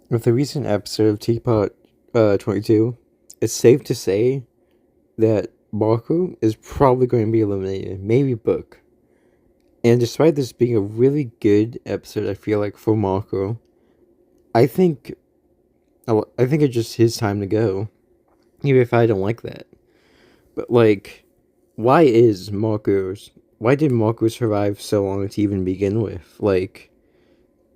With the recent episode of Teapot 22, it's safe to say that Marco is probably going to be eliminated, maybe Book. And despite this being a really good episode, I feel like for Marco, I think I think it's just his time to go, even if I don't like that. But like, why did Marco survive so long to even begin with? Like,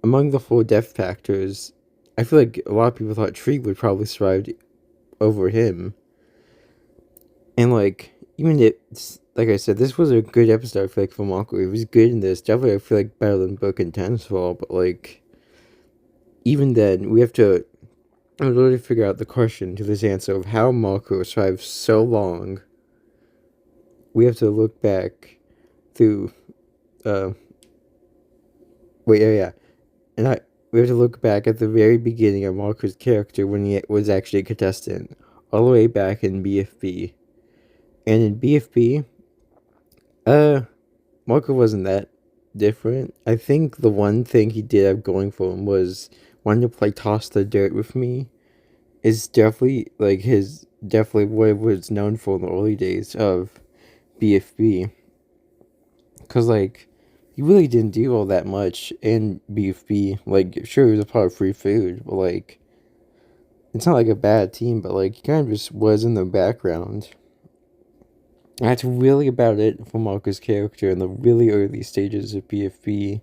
among the four death factors, I feel like a lot of people thought Tree would probably survive over him. And like, even it's like I said, this was a good episode. I feel like for Marco, it was good in this. Definitely, I feel like better than Book and Tennisfall. But like, even then, we have to literally figure out the question to this answer of how Marco survived so long. We have to look back through. Uh, yeah, and we have to look back at the very beginning of Marco's character when he was actually a contestant, all the way back in BFB. And in BFB, uh, Marco wasn't that different. I think the one thing he did have going for him was wanting to play toss the dirt with me. Is definitely like his definitely what it was known for in the early days of BFB. Cause like he really didn't do all that much in BFB. Like sure he was a part of free food, but like it's not like a bad team, but like he kind of just was in the background. And that's really about it for Marco's character in the really early stages of BFB.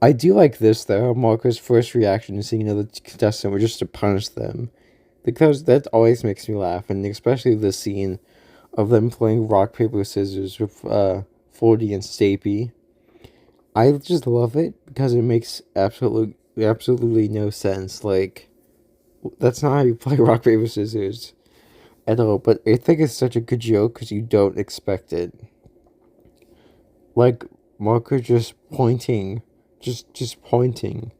I do like this though. Marco's first reaction to seeing another contestant was just to punish them, because that always makes me laugh, and especially the scene of them playing rock paper scissors with 40 and Stapy. I just love it because it makes absolutely no sense. Like that's not how you play rock paper scissors at all. But I think it's such a good joke because you don't expect it. Like Marco just pointing, just pointing,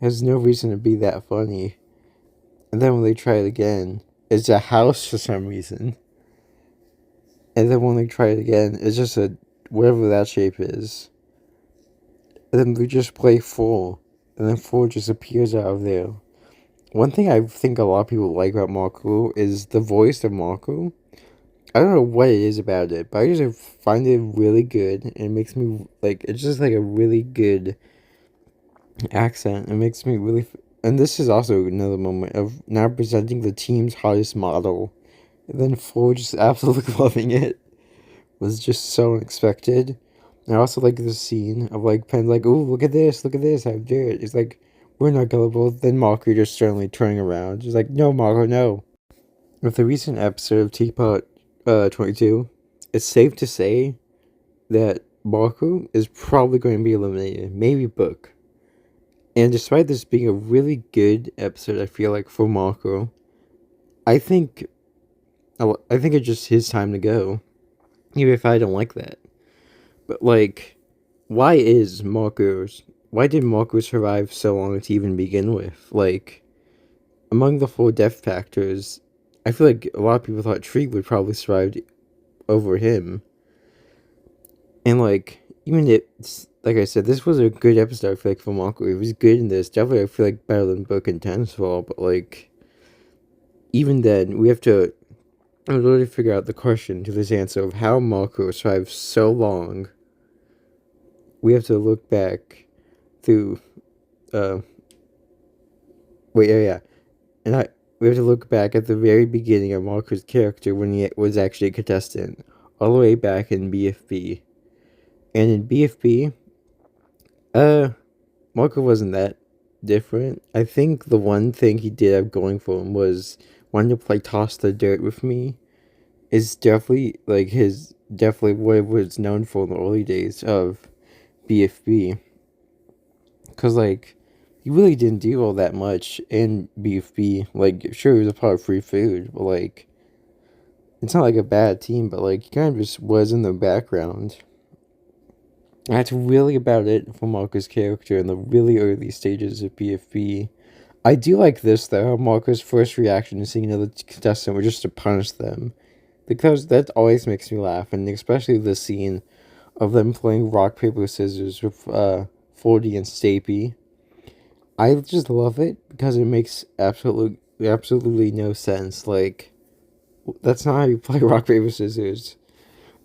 has no reason to be that funny. And then when they try it again, it's a house for some reason. And then when they try it again, it's just a whatever that shape is. And then they just play full, and then full just appears out of there. One thing I think a lot of people like about Marco is the voice of Marco. I don't know what it is about it, but I just find it really good, and it makes me like it's just like a really good accent. It makes me really, and this is also another moment of now presenting the team's hottest model, and then Flo just absolutely loving it was just so unexpected. And I also like the scene of like Penn like, oh look at this, how dare it. It's like we're not gullible. Then Marco just suddenly turning around. She's like, no, Marco, no. With the recent episode of Teapot 22, it's safe to say that Marco is probably going to be eliminated, maybe Book. And despite this being a really good episode, I feel like for Marco, I think I think it's just his time to go, even if I don't like that. But like, why did Marco survive so long to even begin with? Like, among the four death factors, I feel like a lot of people thought Tree would probably survive over him. And like, even it's like I said, this was a good episode. I feel like for Marco, it was good in this. Definitely, I feel like better than Book and Tennisfall. But like, even then, we have to literally figure out the question to this answer of how Marco survived so long. We have to look back through. Uh, yeah, and we have to look back at the very beginning of Marco's character when he was actually a contestant, all the way back in BFB. And in BFB, Marco wasn't that different. I think the one thing he did have going for him was wanting to play toss the dirt with me. Is definitely like his definitely what it was known for in the early days of BFB. Cause like he really didn't do all that much in BFB. Like sure he was a part of free food, but like it's not like a bad team, but like he kind of just was in the background. And that's really about it for Marco's character in the really early stages of BFB. I do like this though. Marco's first reaction to seeing another contestant was just to punish them, because that always makes me laugh, and especially the scene of them playing rock paper scissors with 40 and Stapy. I just love it because it makes absolutely no sense. Like, that's not how you play rock paper scissors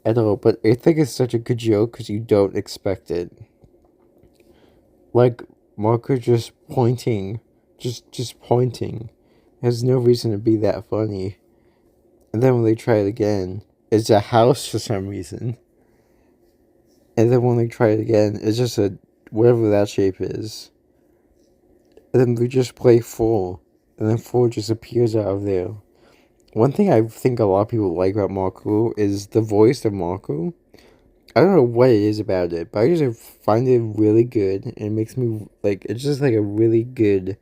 at all. But I think it's such a good joke because you don't expect it. Like, Marco just pointing has no reason to be that funny. And then when they try it again, it's a house for some reason. And then when they try it again, it's just a whatever that shape is. And then we just play full, and then full just appears out of there. One thing I think a lot of people like about Marco is the voice of Marco. I don't know what it is about it, but I just find it really good. And it makes me like it's just like a really good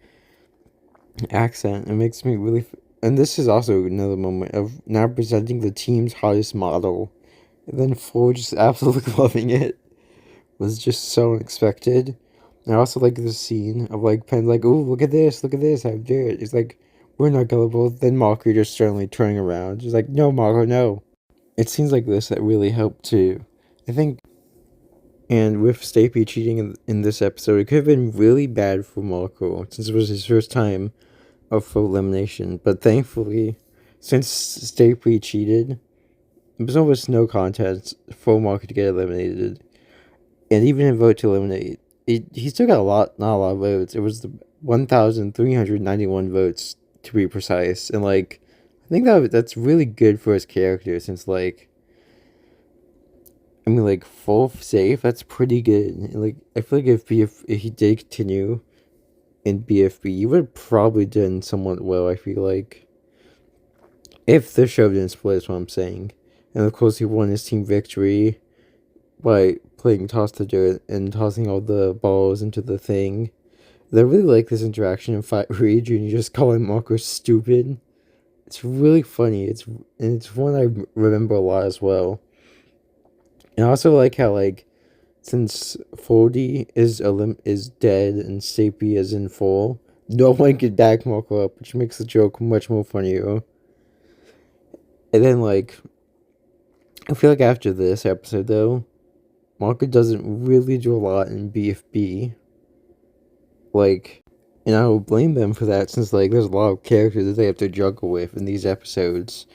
accent. It makes me really. And this is also another moment of now presenting the team's hottest model. And then Full just absolutely loving it. Was just so unexpected. And I also like the scene of like Penn like, oh look at this, I did it. It's like we're not gullible. Then Marco just suddenly turning around. Just like, no, Marco, no. It seems like this that really helped too. I think, and with Stapy cheating in this episode, it could have been really bad for Marco since it was his first time of full elimination. But thankfully, since Stapy cheated, there's almost no contest for Marco to get eliminated. And even in vote to eliminate, he still got not a lot of votes. It was the 1,391 votes to be precise, and like, I think that's really good for his character since like, I mean like full safe, that's pretty good. And, like I feel like if he did continue in BFB, he would have probably done somewhat well. I feel like if the show didn't split, is what I'm saying, and of course he won his team victory by playing toss the dirt and tossing all the balls into the thing. I really like this interaction in Fight Rage and you just calling Marco stupid. It's really funny. It's one I remember a lot as well. And I also like how like since Foldy is dead and Sapie is in full, no one could back Marco up, which makes the joke much more funnier. And then like I feel like after this episode though, Marco doesn't really do a lot in BFB. Like, and I don't blame them for that since, like, there's a lot of characters that they have to juggle with in these episodes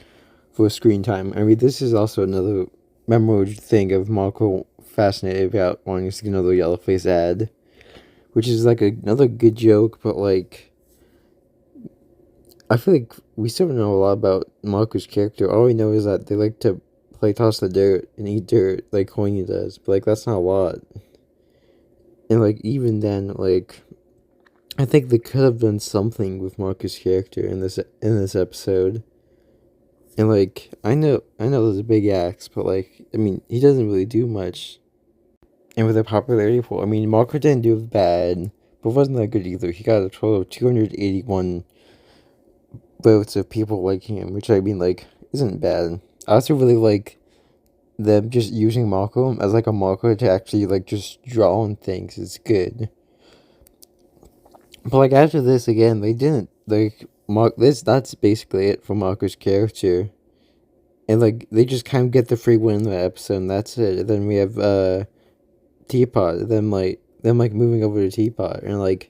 for screen time. I mean, this is also another memorable thing of Marco fascinated about wanting to see another Yellowface ad, which is, like, another good joke, but, like, I feel like we still don't know a lot about Marco's character. All we know is that they like to play toss the dirt and eat dirt like Coiny does, but, like, that's not a lot. And, like, even then, like, I think they could have done something with Marco's character in this episode. And like I know there's a big axe, but like I mean he doesn't really do much. And with a popularity poll, I mean Marco didn't do bad, but wasn't that good either. He got a total of 281 votes of people liking him, which I mean like isn't bad. I also really like them just using Marco as like a marker to actually like just draw on things. It's good. But like after this again, they didn't like Mark. That's basically it for Marco's character, and like they just kind of get the free win in the episode. And that's it. And then we have Teapot. Them like moving over to Teapot, and like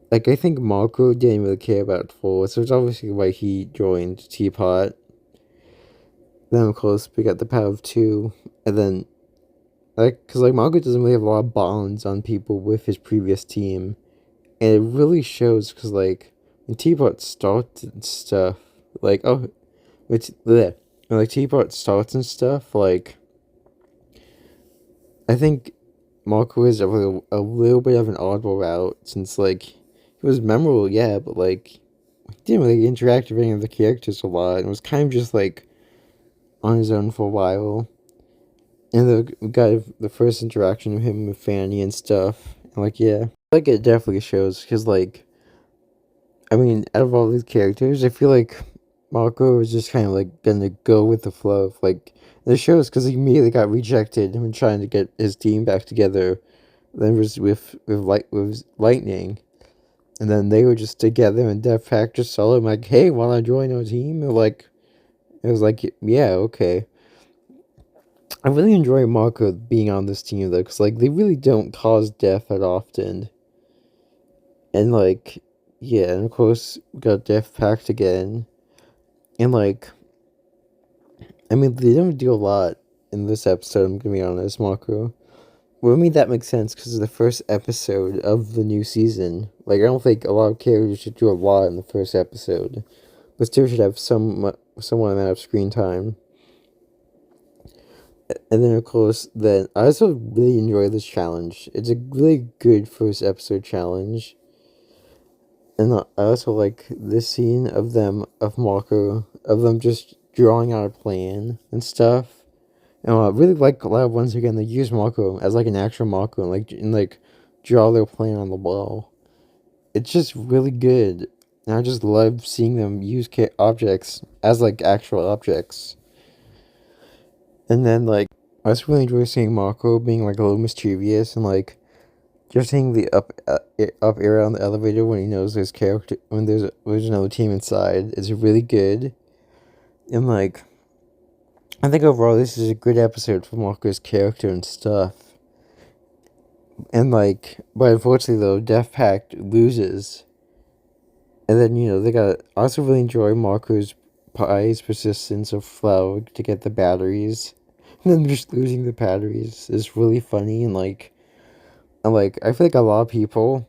I think Marco didn't really care about Full, so it's obviously why he joined Teapot. Then of course we got the power of two, and then like because like Marco doesn't really have a lot of bonds on people with his previous team. And it really shows because, like, when Teapot starts and stuff, like, when Teapot starts and stuff, like, I think Marco is a little bit of an oddball out since, like, he was memorable, yeah, but, like, he didn't really interact with any of the characters a lot and was kind of just, like, on his own for a while. And we got the first interaction of him with Fanny and stuff, and, like, yeah. Like it definitely shows because like I mean out of all these characters I feel like Marco was just kind of like gonna go with the flow of like the shows because he immediately got rejected and trying to get his team back together. Then was with Lightning, and then they were just together and Death Pack just saw him like, hey, wanna join our team? And like it was like yeah, okay. I really enjoy Marco being on this team though because like they really don't cause death that often. And like, yeah, and of course we got Death Pact again. And like, I mean, they don't do a lot in this episode, I'm gonna be honest, Marco. Well, I mean, that makes sense because it's the first episode of the new season. Like, I don't think a lot of characters should do a lot in the first episode, but still should have somewhat amount of screen time. And then, of course, then I also really enjoy this challenge. It's a really good first episode challenge. And I also like this scene of Marco, of them just drawing out a plan and stuff. And I really like a lot, once again, they use Marco as like an actual Marco and draw their plan on the wall. It's just really good. And I just love seeing them use objects as like actual objects. And then like I just really enjoy seeing Marco being like a little mischievous and like just seeing the up area on the elevator when he knows there's another team inside is really good. And like I think overall this is a good episode for Marco's character and stuff. And like, but unfortunately though, Death Pact loses. And then, they got. I also really enjoy Marco's Pie's persistence of Flower to get the batteries. And then just losing the batteries is really funny. And I feel like a lot of people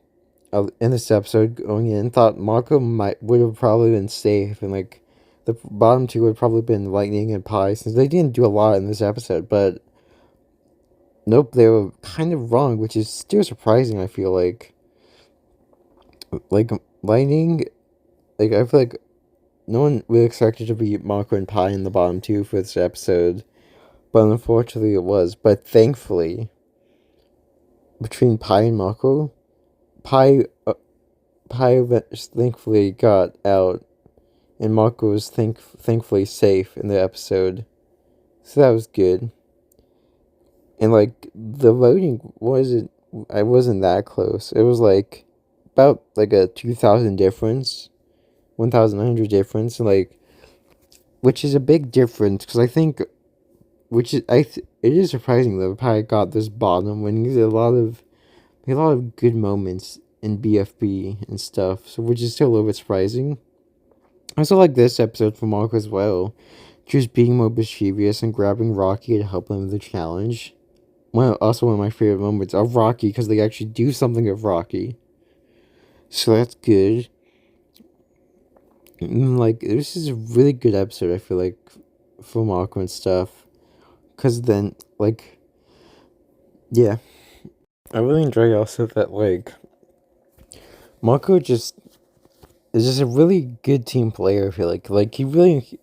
in this episode going in thought Marco would have probably been safe. And like, the bottom two would probably been Lightning and Pie, since they didn't do a lot in this episode. But nope, they were kind of wrong, which is still surprising, I feel like. Like, Lightning, like, I feel like no one really expected to be Marco and Pie in the bottom two for this episode, but unfortunately it was. But thankfully, between Pie and Marco, Pie thankfully got out, and Marco was thankfully safe in the episode, so that was good. And like the voting I wasn't that close. It was like about like a 2,000 difference, 1,900 difference, and like, which is a big difference because I think, it is surprising that Pie got this bottom when he had a lot of good moments in BFB and stuff, so which is still a little bit surprising. I also like this episode for Mark as well, just being more mischievous and grabbing Rocky to help him with the challenge. Also one of my favorite moments of Rocky, because they actually do something with Rocky, so that's good. And like, this is a really good episode, I feel like, for Marco and stuff. Because then, like, yeah. I really enjoy also that, like, Marco is just a really good team player, I feel like. Like, he really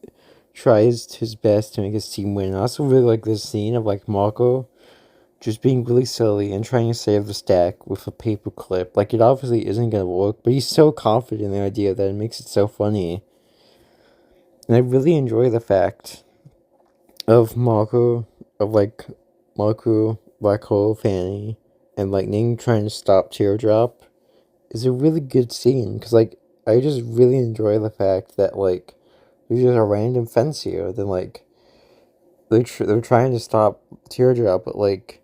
tries his best to make his team win. I also really like this scene of, like, Marco just being really silly and trying to save the stack with a paper clip. Like, it obviously isn't going to work, but he's so confident in the idea that it makes it so funny. And I really enjoy the fact of Marco, Black Hole, Fanny, and Lightning trying to stop Teardrop is a really good scene. Because, like, I just really enjoy the fact that, like, there's just a random fence here. Then, like, they're trying to stop Teardrop, but, like,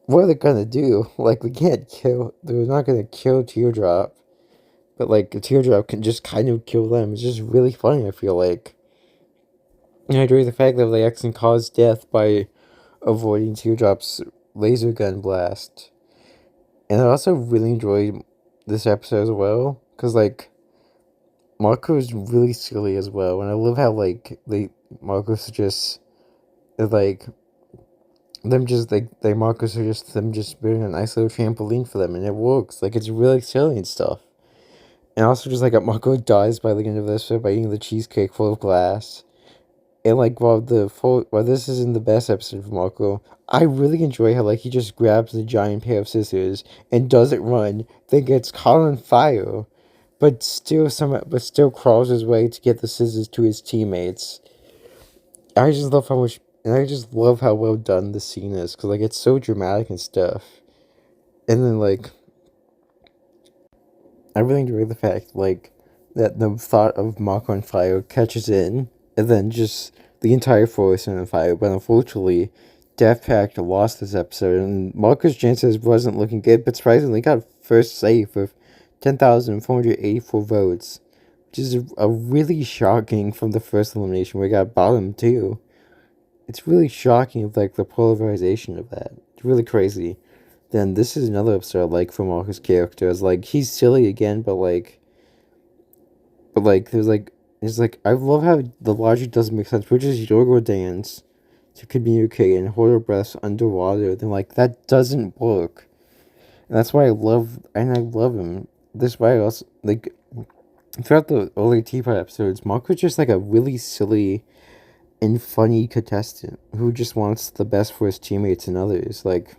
what are they gonna do? Like, they're not gonna kill Teardrop. But, like, the Teardrop can just kind of kill them. It's just really funny, I feel like. And I enjoy the fact that they actually cause death by avoiding Teardrop's laser gun blast. And I also really enjoyed this episode as well, because, like, Marco is really silly as well. And I love how, like, Marcos just, like, Marcos are just them just building a nice little trampoline for them, and it works. Like, it's really silly and stuff. And also just like Marco dies by the end of this by eating the cheesecake full of glass. And like while this isn't the best episode of Marco, I really enjoy how like he just grabs the giant pair of scissors and doesn't run, then gets caught on fire, but still crawls his way to get the scissors to his teammates. I just love how well done the scene is, because like it's so dramatic and stuff. And then like I really enjoy the fact, like, that the thought of Marco on fire catches in, and then just the entire forest on fire. But unfortunately, Death Pact lost this episode, and Marco's chances wasn't looking good, but surprisingly got first save with 10,484 votes, which is a really shocking from the first elimination where he got bottom too. It's really shocking of like the polarization of that. It's really crazy. Then this is another episode I like from all his characters. Like he's silly again, but there's like it's like I love how the logic doesn't make sense. Which is yoga dance to communicate and hold our breaths underwater. Then like that doesn't work. And that's why I love him. This why I also like throughout the early Teapot episodes, Mark was just like a really silly and funny contestant who just wants the best for his teammates and others. Like,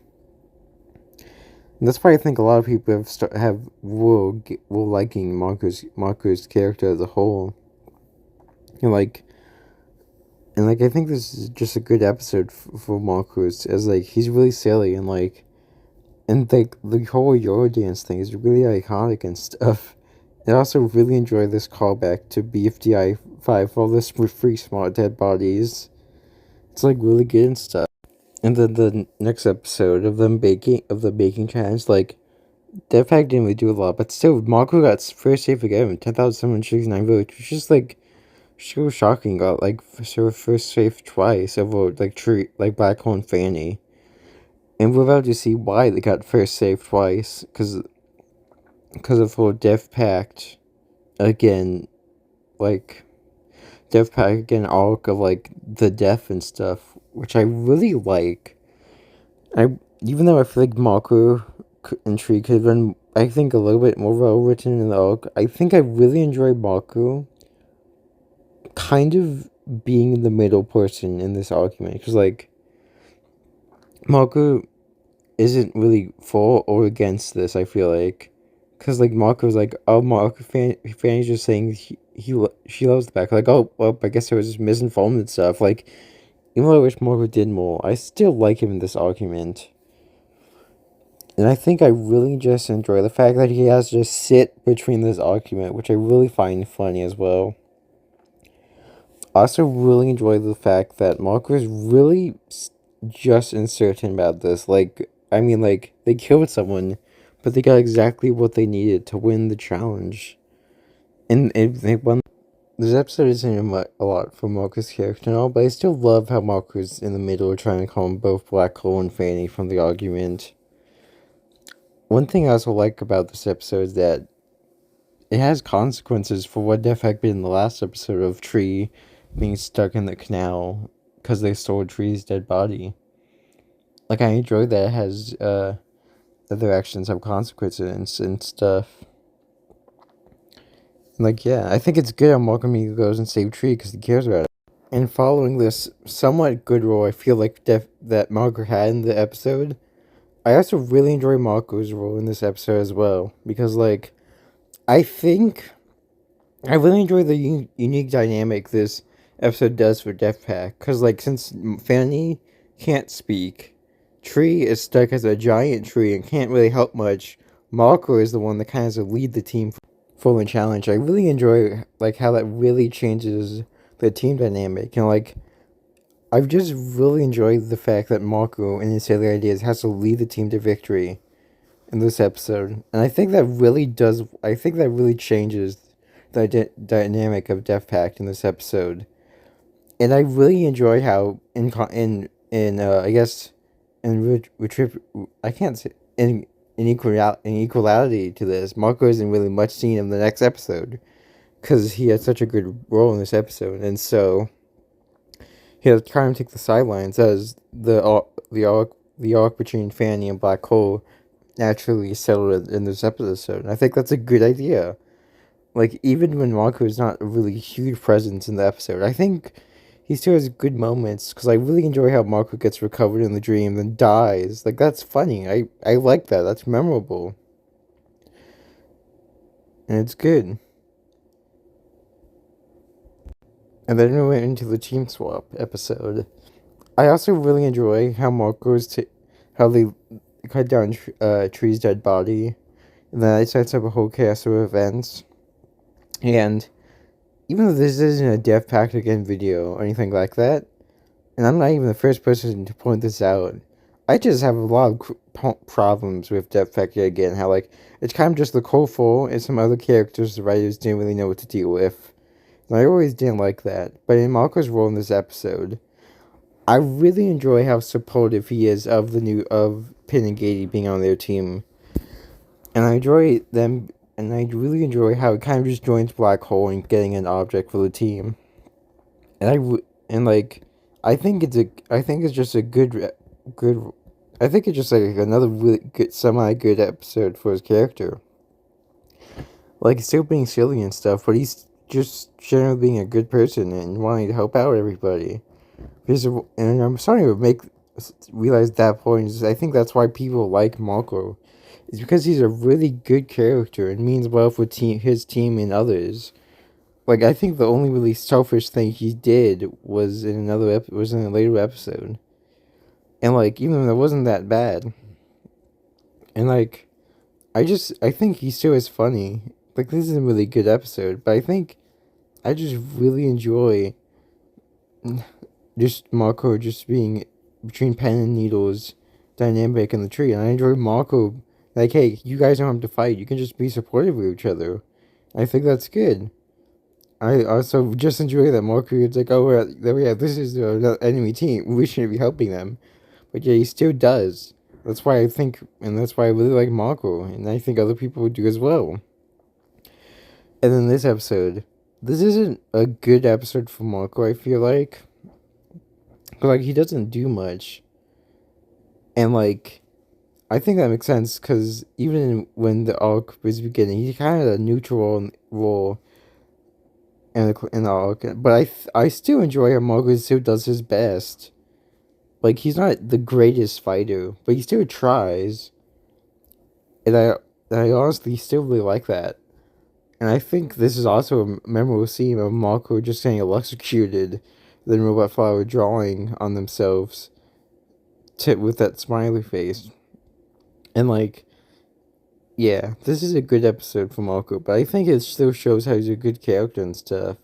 and that's why I think a lot of people will liking Marco's character as a whole. And like I think this is just a good episode for Marcos, as like he's really silly and like the whole Euro dance thing is really iconic and stuff. I also really enjoy this callback to Bfdi 5 for all this free smart dead bodies. It's like really good and stuff. And then the next episode of the baking challenge, like Deathpack didn't really do a lot, but still Marco got first safe again, 10,769 votes, which is like so shocking. Got like first safe twice over like Black Hole and Fanny. And we're about to see why they got first save twice, because of whole Death Pact again, like Death Pact again, arc of like the death and stuff, which I really like. Even though I feel like Marco and Tree could have been, I think, a little bit more well written in the arc. I think I really enjoy Marco kind of being the middle person in this argument, because like Marco isn't really for or against this, I feel like. Because, like, Marco's like, oh, Fanny's just saying she loves the back. Like, oh, well, I guess I was just misinformed and stuff. Like, even though I wish Marco did more, I still like him in this argument. And I think I really just enjoy the fact that he has to sit between this argument, which I really find funny as well. I also really enjoy the fact that Marco is really just uncertain about this. Like, I mean, like, they killed someone, but they got exactly what they needed to win the challenge. And they won. This episode isn't a lot for Marco's character and all, but I still love how Marco's in the middle trying to calm both Black Hole and Fanny from the argument. One thing I also like about this episode is that it has consequences for what Def had been in the last episode of Tree being stuck in the canal because they stole Tree's dead body. Like, I enjoy that it has, that their actions have consequences and stuff. And like, yeah, I think it's good how Malcolm goes and saves Tree because he cares about it. And following this somewhat good role I feel like that Marco had in the episode, I also really enjoy Marco's role in this episode as well. Because, like, I think I really enjoy the unique dynamic this episode does for Death Pack. Because, like, since Fanny can't speak, Tree is stuck as a giant tree and can't really help much. Marco is the one that kind of has to lead the team for the challenge. I really enjoy, like, how that really changes the team dynamic. And, like, I've just really enjoyed the fact that Marco, in his silly ideas, has to lead the team to victory in this episode. And I think that really changes the dynamic of Death Pact in this episode. And I really enjoy how in equality to this, Marco isn't really much seen in the next episode because he had such a good role in this episode, and so he has kind of take the sidelines as the arc between Fanny and Black Hole naturally settled in this episode. And I think that's a good idea. Like, even when Marco is not a really huge presence in the episode, I think he still has good moments, because I really enjoy how Marco gets recovered in the dream, then dies. Like, that's funny. I like that. That's memorable. And it's good. And then we went into the team swap episode. I also really enjoy how how they cut down Tree's dead body, and then it sets up a whole cast of events. And even though this isn't a Death Pact Again video or anything like that, and I'm not even the first person to point this out, I just have a lot of problems with Bfdi again. How like it's kind of just the Full and some other characters the writers didn't really know what to deal with. And I always didn't like that. But in Marco's role in this episode, I really enjoy how supportive he is of Pin and Gady being on their team, and I enjoy them. And I really enjoy how he kind of just joins Black Hole and getting an object for the team. And like, I think it's just a good. I think it's just like another really good, semi good episode for his character. Like, still being silly and stuff, but he's just generally being a good person and wanting to help out everybody. And I'm starting to realize that point is I think that's why people like Marco. It's because he's a really good character and means well for his team and others. Like, I think the only really selfish thing he did was in a later episode. And like, even though it wasn't that bad. And like, I think he still is funny. Like, this is a really good episode, but I just really enjoy just Marco just being between pen and needles dynamic in the tree. And I enjoy Marco, like, hey, you guys don't have to fight. You can just be supportive of each other. I think that's good. I also just enjoy that Marco is like, oh, yeah, this is the enemy team. We shouldn't be helping them. But yeah, he still does. That's why I really like Marco. And I think other people would do as well. And then this episode. This isn't a good episode for Marco, I feel like. Like, he doesn't do much. And, like, I think that makes sense, because even when the arc was beginning, he kind of had a neutral role in the arc. But I still enjoy how Marco still does his best. Like, he's not the greatest fighter, but he still tries. And I honestly still really like that. And I think this is also a memorable scene of Marco just getting electrocuted, then Robot Flower drawing on themselves with that smiley face. And like, yeah, this is a good episode for Marco, but I think it still shows how he's a good character and stuff.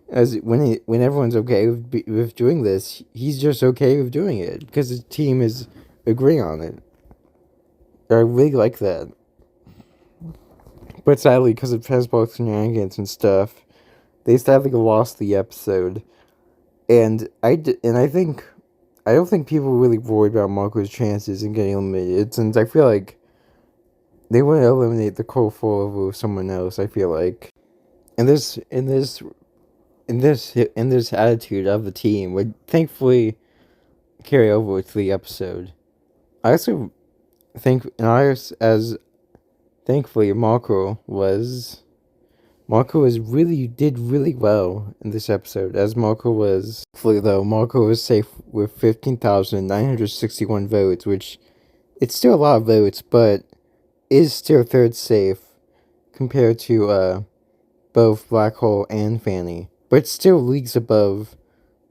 As when everyone's okay with doing this, he's just okay with doing it because his team is agreeing on it. I really like that. But sadly, because of Fezbol's shenanigans and stuff, they sadly lost the episode. And I don't think people were really worried about Marco's chances in getting eliminated, since I feel like they want to eliminate the Cold Fall over someone else. I feel like, and this attitude of the team would thankfully carry over to the episode. I also think, as thankfully Marco did really well in this episode, as Marco was safe with 15,961 votes, which it's still a lot of votes, but is still third safe compared to both Black Hole and Fanny, but still leagues above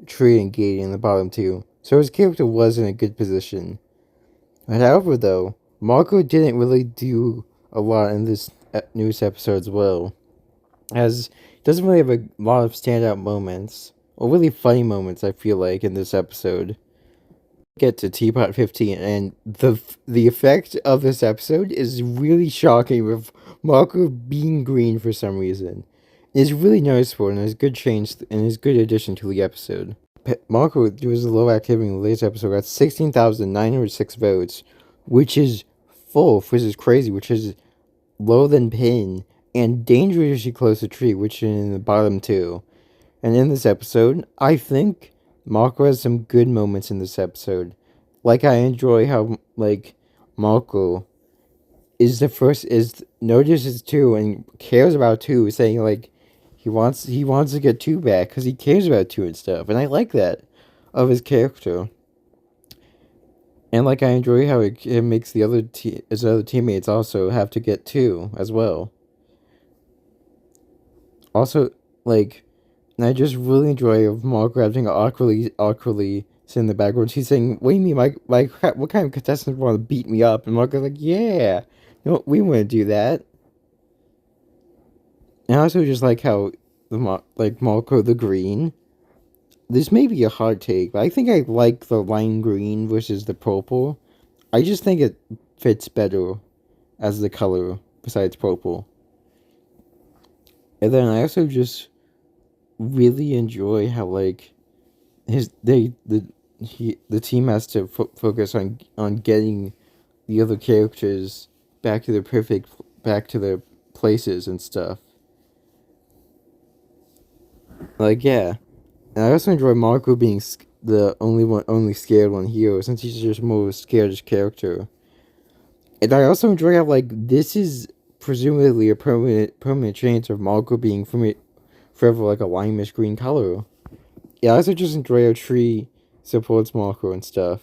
Tree and Gate in the bottom two, so his character was in a good position. However, though, Marco didn't really do a lot in this newest episode as well, as he doesn't really have a lot of standout moments, or really funny moments, I feel like, in this episode. Get to Tpot 15, and the effect of this episode is really shocking, with Marco being green for some reason. It's really noticeable, and is good change, and is good addition to the episode. Marco, there was a low activity in the latest episode, got 16,906 votes, which is which is crazy, which is lower than Pin, and dangerously close to Tree, which is in the bottom two. And in this episode, I think Marco has some good moments in this episode. Like, I enjoy how, like, Marco notices 2 and cares about 2, saying, like, he wants to get 2 back because he cares about 2 and stuff. And I like that of his character. And, like, I enjoy how it makes his other teammates also have to get 2 as well. Also, like, and I just really enjoy Marco having awkwardly sit in the background. She's saying, "What do you mean, what kind of contestant want to beat me up?" And Marco's like, "Yeah, no, we want to do that." And I also just like how Marco the Green this may be a hard take, but I think I like the lime green versus the purple. I just think it fits better as the color besides purple. And then I also just really enjoy how like the team has to focus on getting the other characters back to their places and stuff. Like, yeah. And I also enjoy Marco being the only scared one here, since he's just more scared character. And I also enjoy how like this is presumably a permanent change of Marco being forever like a limeish green color. Yeah, I also just enjoy how Tree supports Marco and stuff,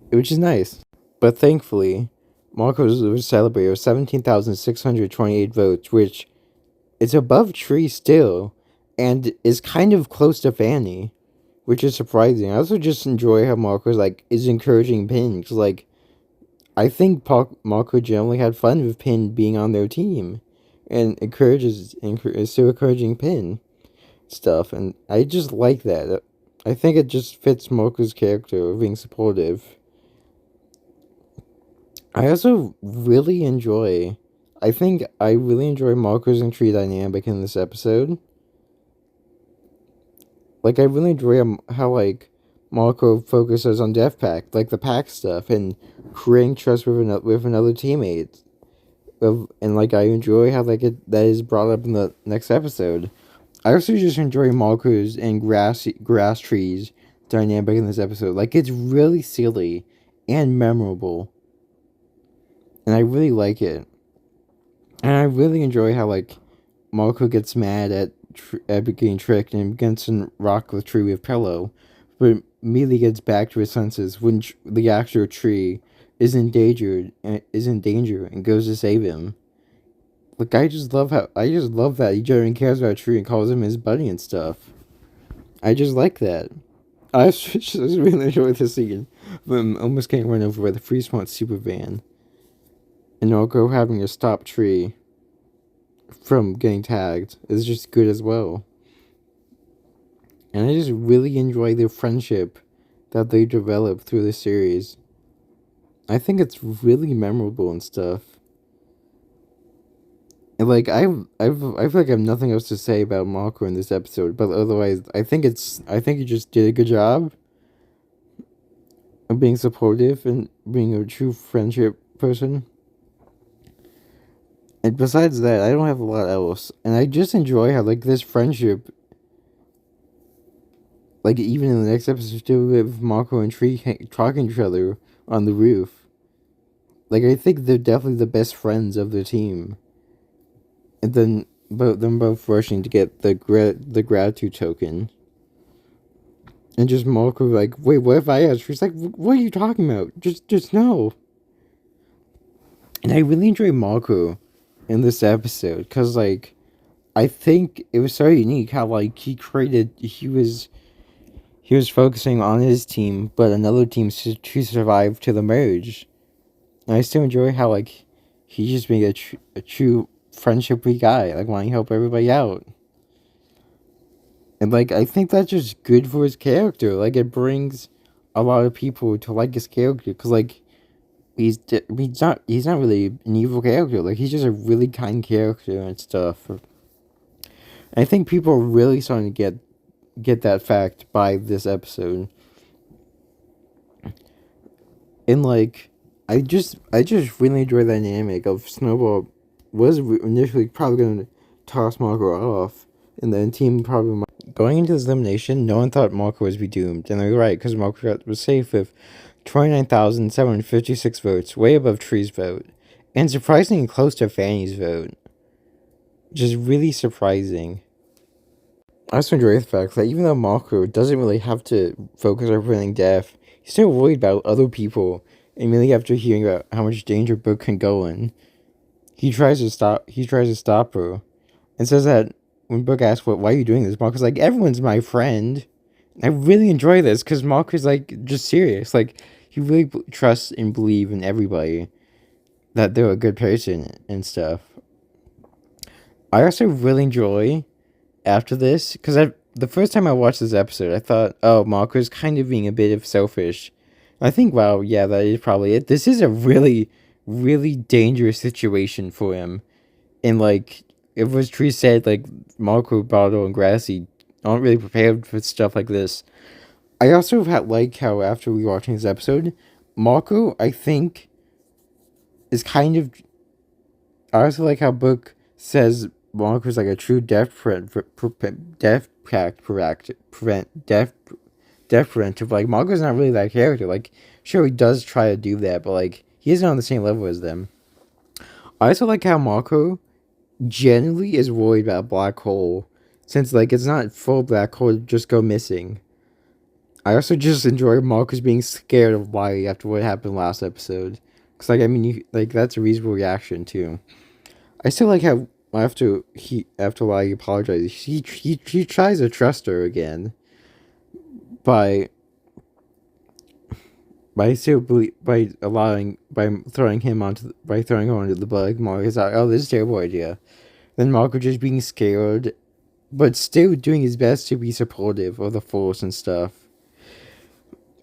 which is nice. But thankfully, Marco was celebrated with 17,628 votes, which is above Tree still, and is kind of close to Fanny, which is surprising. I also just enjoy how Marco is encouraging Pin, cause like I think Marco generally had fun with Pin being on their team, and is still encouraging Pin stuff, and I just like that. I think it just fits Marco's character of being supportive. I also really enjoy. I think I really enjoy Marco's and Tree dynamic in this episode. Like, I really enjoy how like Marco focuses on Death Pact, like the pack stuff, and creating trust with another teammate. And like I enjoy how that is brought up in the next episode. I also just enjoy Marco's and grass trees dynamic in this episode. Like, it's really silly and memorable, and I really like it. And I really enjoy how like Marco gets mad at getting tricked and begins to rock the tree with pillow, but immediately gets back to his senses when the actual tree is in danger and goes to save him. Like, I just love that he genuinely cares about Tree and calls him his buddy and stuff. I just like that. I just really enjoy this scene of him almost getting run over by the Free Smart super van, and Marco having to stop Tree from getting tagged is just good as well. And I just really enjoy their friendship that they develop through the series. I think it's really memorable and stuff. And like I feel like I have nothing else to say about Marco in this episode, but otherwise I think he just did a good job of being supportive and being a true friendship person. And besides that, I don't have a lot else. And I just enjoy how like this friendship, like even in the next episode, still with Marco and Tree talking to each other on the roof. Like, I think they're definitely the best friends of the team. And then them both rushing to get the gratitude token. And just Marco like, wait, what if I ask? She's like, what are you talking about? Just no. And I really enjoy Marco in this episode, because like I think it was so unique how like he was focusing on his team, but another team to survive to the merge. And I still enjoy how like he's just being a true friendshipy guy, like wanting to help everybody out. And like I think that's just good for his character. Like, it brings a lot of people to like his character, because like he's not really an evil character. Like, he's just a really kind character and stuff. And I think people are really starting to get that fact by this episode. And like I just really enjoy the dynamic of Snowball was initially probably going to toss Marco off, and then team probably going into this elimination, no one thought Marco was be doomed, and they were right, because Marco was safe with 29,756 votes, way above Tree's vote, and surprisingly close to Fanny's vote, which is really surprising. I also enjoy the fact that even though Marco doesn't really have to focus on preventing death, he's still worried about other people, and really after hearing about how much danger Book can go in, he tries to stop her, and says that when Book asks, why are you doing this? Marco's like, everyone's my friend. I really enjoy this, because Marco's like just serious. Like, he really trusts and believes in everybody that they're a good person and stuff. I also really enjoy after this, because the first time I watched this episode, I thought, oh, Marco's kind of being a bit of selfish. I think, wow, yeah, that is probably it. This is a really, really dangerous situation for him. And, like, it was Tree said, like, Marco, Baldo, and Grassy aren't really prepared for stuff like this. I also like how, after rewatching this episode, Marco, I think, is kind of... I also like how Book says Marco's like a true death preventive. Like, Marco's not really that character. Like, sure, he does try to do that, but, like, he isn't on the same level as them. I also like how Marco generally is worried about a black hole, since, like, it's not full black hole to just go missing. I also just enjoy Marcus being scared of Wiley after what happened last episode. Because, like, I mean, that's a reasonable reaction, too. I still like how after Wiley apologizes, he tries to trust her again by throwing her onto the bug. Marco's like, oh, this is a terrible idea. Then Marco just being scared, but still doing his best to be supportive of the Force and stuff.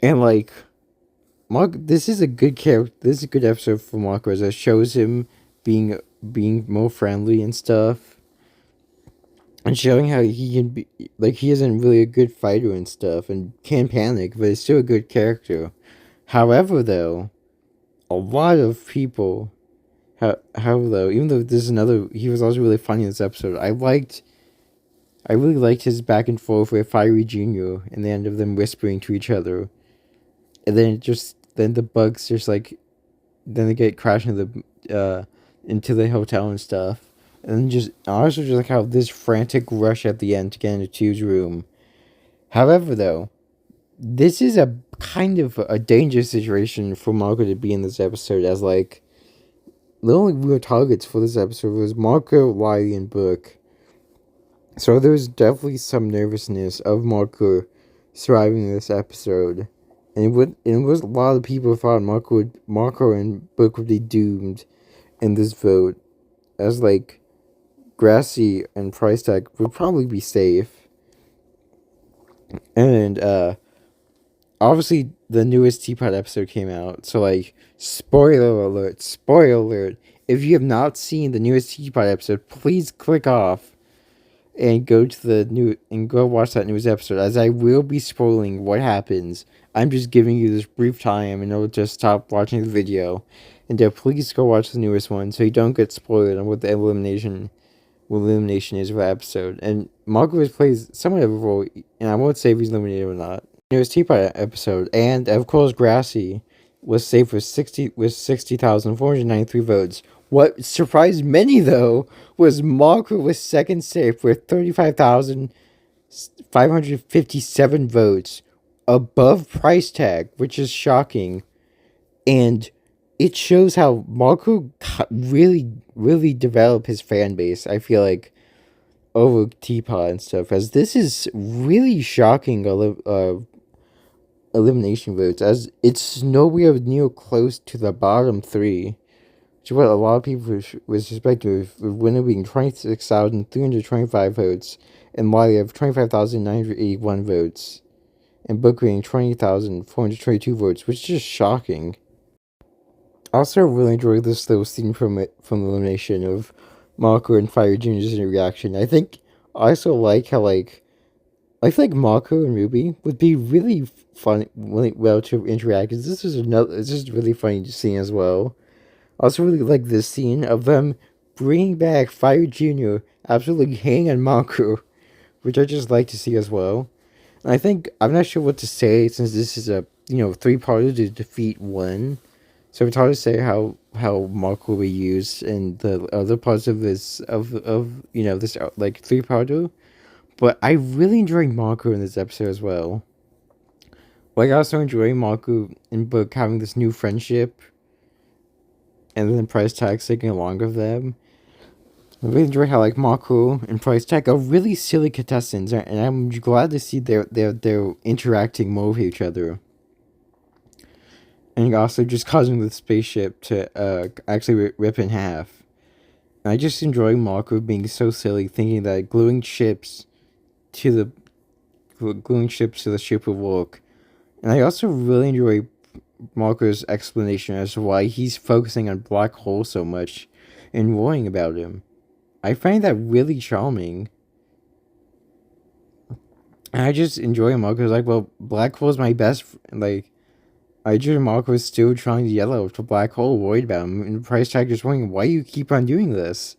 And, like, this is a good character. This is a good episode for Marco, as it shows him being more friendly and stuff, and showing how he can be, like, he isn't really a good fighter and stuff, and can panic, but he's still a good character. However, though, a lot of people, even though there's another, he was also really funny in this episode. I really liked his back and forth with Fiery Jr. and the end of them whispering to each other. And then the bugs just, like, then they get crashed into the hotel and stuff. And just, also just like how this frantic rush at the end to get into Tu's room. However, though, this is a kind of a dangerous situation for Marco to be in this episode, as, like, the only real targets for this episode was Marco, Wiley, and Book. So there's definitely some nervousness of Marco surviving this episode. And it was a lot of people thought Marco and Book would be doomed in this vote, as, like, Grassy and Price Tag would probably be safe. And obviously the newest Teapot episode came out, so, like, spoiler alert. If you have not seen the newest Teapot episode, please click off and go watch that newest episode, as I will be spoiling what happens. I'm just giving you this brief time in order to stop watching the video, and please go watch the newest one so you don't get spoiled on what the elimination is for that episode. And Marco plays somewhat of a role, and I won't say if he's eliminated or not. Newest Teapot episode, and of course Grassy was safe with 60,493 votes. What surprised many, though, was Marco was second safe with 35,557 votes, above Price Tag, which is shocking. And it shows how Marco really, really developed his fan base, I feel like, over Teapot and stuff, as this is really shocking elimination votes, as it's nowhere near close to the bottom three. Which is what a lot of people was suspecting, with winner being 26,325 votes, and Wiley have 25,981 votes, and Book being 20,422 votes, which is just shocking. I also really enjoyed this little scene from the elimination of Marco and Fire Jr.'s reaction. I also like how, like, I feel like Marco and Ruby would be really fun, really well to interact, because it's just really funny to see as well. I also really like this scene of them bringing back Fire Jr. absolutely hanging on Marco, which I just like to see as well. And I'm not sure what to say, since this is a, three-parter to defeat one. So it's hard to say how Marco will be used in the other parts of this, this, like, three-parter. But I really enjoy Marco in this episode as well. Like, I also enjoy Marco and Book having this new friendship, and then Price Tag taking along with them. I really enjoy how, like, Marco and Price Tag are really silly contestants, and I'm glad to see they're interacting more with each other. And also just causing the spaceship to actually rip in half. And I just enjoy Marco being so silly, thinking that gluing chips to gluing ships to the ship of work. And I also really enjoy Marco's explanation as to why he's focusing on Black Hole so much and worrying about him. I find that really charming. And I just enjoy Marco's like, well, Black Hole's my best. Like, I just Marco's still trying to yell out to Black Hole, worried about him. And the price tag just wondering, why you keep on doing this?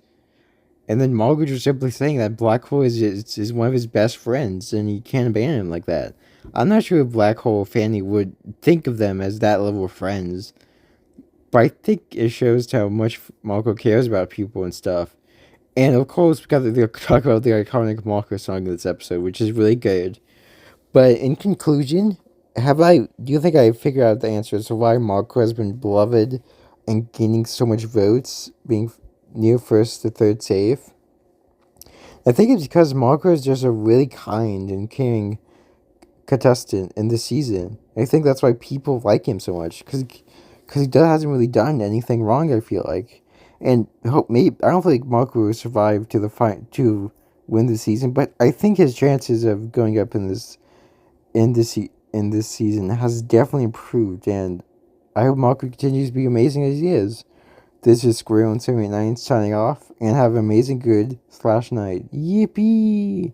And then Marco just simply saying that Black Hole is one of his best friends and he can't abandon him like that. I'm not sure if Black Hole family would think of them as that level of friends. But I think it shows how much Marco cares about people and stuff. And of course, because they talk about the iconic Marco song in this episode, which is really good. But in conclusion, do you think I figured out the answer to why Marco has been beloved and gaining so much votes, being near first to third save? I think it's because Marco is just a really kind and caring contestant in this season. I think that's why people like him so much, because hasn't really done anything wrong, I feel like. And maybe I don't think Marco will survive to the fight to win the season, but I think his chances of going up in this season has definitely improved, and I hope Marco continues to be amazing as he is. This is Squirrel 79 signing off, and have an amazing good /night. Yippee!